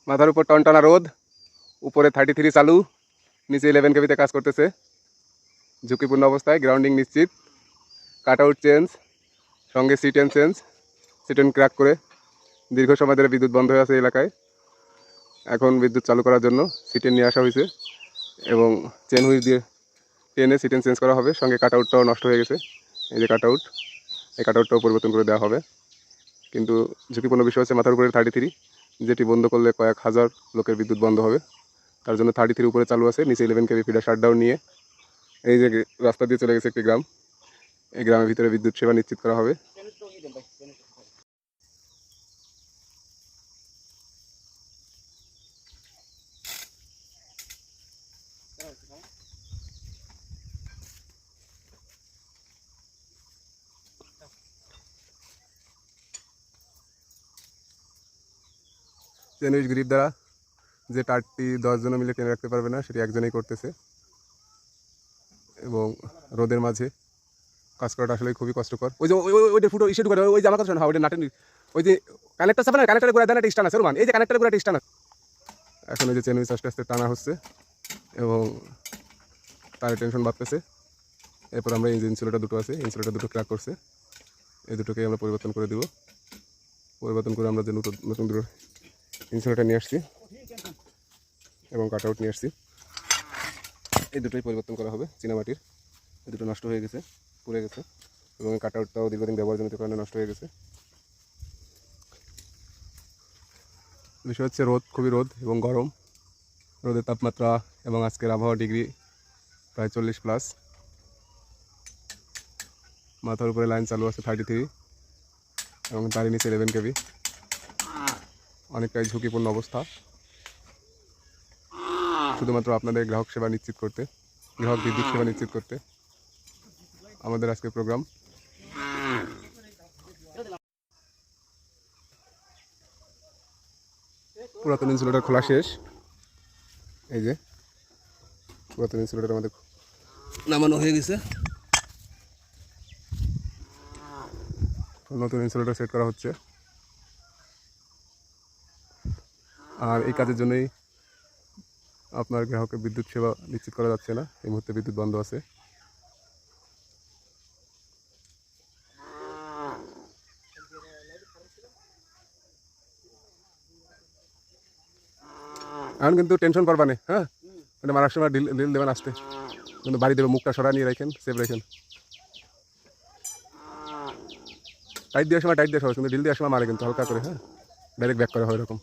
মাথার উপর টনটনা রোদ, উপরে 33 চালু, নিচে 11 কেবিতে কাজ করতেছে। ঝুঁকিপূর্ণ অবস্থায়, গ্রাউন্ডিং নিশ্চিত, কাট আউট চেঞ্জ, সঙ্গে সিটেন চেঞ্জ, সিটেন ক্র্যাক করে দীর্ঘ সময় ধরে বিদ্যুৎ বন্ধ হয়ে আছে এলাকায়। এখন বিদ্যুৎ চালু করার জন্য সিটেন নিয়ে আসা হয়েছে এবং চেন হুইল দিয়ে টেনে সিটেন চেঞ্জ করা হবে। সঙ্গে কাট আউটটাও নষ্ট হয়ে গেছে, এই যে কাট আউট, এই কাট আউটটাও পরিবর্তন করে দেওয়া হবে। কিন্তু ঝুঁকিপূর্ণ বিষয় হচ্ছে মাথার উপরে 33, যেটি বন্ধ করলে কয়েক হাজার লোকের বিদ্যুৎ বন্ধ হবে। তার জন্য 33 উপরে চালু আছে, নিচে 11 কেবি ফিডার শাটডাউন নিয়ে এই যে রাস্তা দিয়ে চলে গেছে একটি গ্রাম, এই গ্রামের ভিতরে বিদ্যুৎ সেবা নিশ্চিত করা হবে। চেনুইশ গ্রিপ দ্বারা যে তারটি 10 জন মিলে টেনে রাখতে পারবে না, সেটি একজনেই করতেছে এবং রোদের মাঝে কাজ করাটা আসলে খুবই কষ্টকর। ওই যে ওইটা ফুটো ইস্যু করে, ওই যে আমার কথা শোনা, ওইটা নাটেন, ওই যে কানেক্টার আছে না, কানেক্টারের গোড়ায় দেন একটা স্টান আছে রোমান, এই যে কানেক্টারের গোড়ায় স্টান আছে। এখন ওই যে চেনুইশ আস্তে আস্তে টানা হচ্ছে এবং তার টেনশন বাড়তেছে। এরপর আমরা এই যে ইনসুলেটর দুটো আছে, ইনসুলেটর দুটো ক্র্যাক করছে, এই দুটোকে আমরা পরিবর্তন করে দিব। পরিবর্তন করে আমরা যে নতুন দুটো ইনসুলেটর নিয়ে আসছি এবং কাট আউট নিয়ে আসছি, এই দুটোই পরিবর্তন করা হবে। চীনামাটির এই দুটো নষ্ট হয়ে গেছে, পুড়ে গেছে এবং কাট আউটটাও দীর্ঘদিন ব্যবহারজনিত কারণে নষ্ট হয়ে গেছে। বিষয় হচ্ছে রোদ, খুবই রোদ এবং গরম, রোদের তাপমাত্রা এবং আজকের আবহাওয়া ডিগ্রি প্রায় 40+। মাথার উপরে লাইন চালু আছে 33 এবং তারই নিচে 11 কেবি, অনেকটাই ঝুঁকিপূর্ণ অবস্থা। শুধুমাত্র আপনাদের গ্রাহক সেবা নিশ্চিত করতে, গ্রাহক বিদ্যুৎ সেবা নিশ্চিত করতে আমাদের আজকের প্রোগ্রাম। পুরাতন ইনসুলেটর খোলা শেষ, এই যে পুরাতন ইনসুলেটর আমাদের নামানো হয়ে গেছে, নতুন ইনসুলেটর সেট করা হচ্ছে। আর এই কাজের জন্যই আপনার গ্রাহকের বিদ্যুৎ সেবা নিশ্চিত করা যাচ্ছে না, এই মুহূর্তে বিদ্যুৎ বন্ধ আছে। এখন কিন্তু টেনশন করবা না, হ্যাঁ, মানে মারার সময় ঢিল দেবেন আসতে, কিন্তু বাড়ি দেবে, মুখটা সরা নিয়ে রাখেন, সেভ রাখেন। টাইট দেওয়ার সময় টাইট দেওয়া সহজ, কিন্তু ঢিল দেওয়ার সময় মারে কিন্তু হালকা করে, হ্যাঁ, ডাইরেক্ট ব্যাক করা হয় এরকম।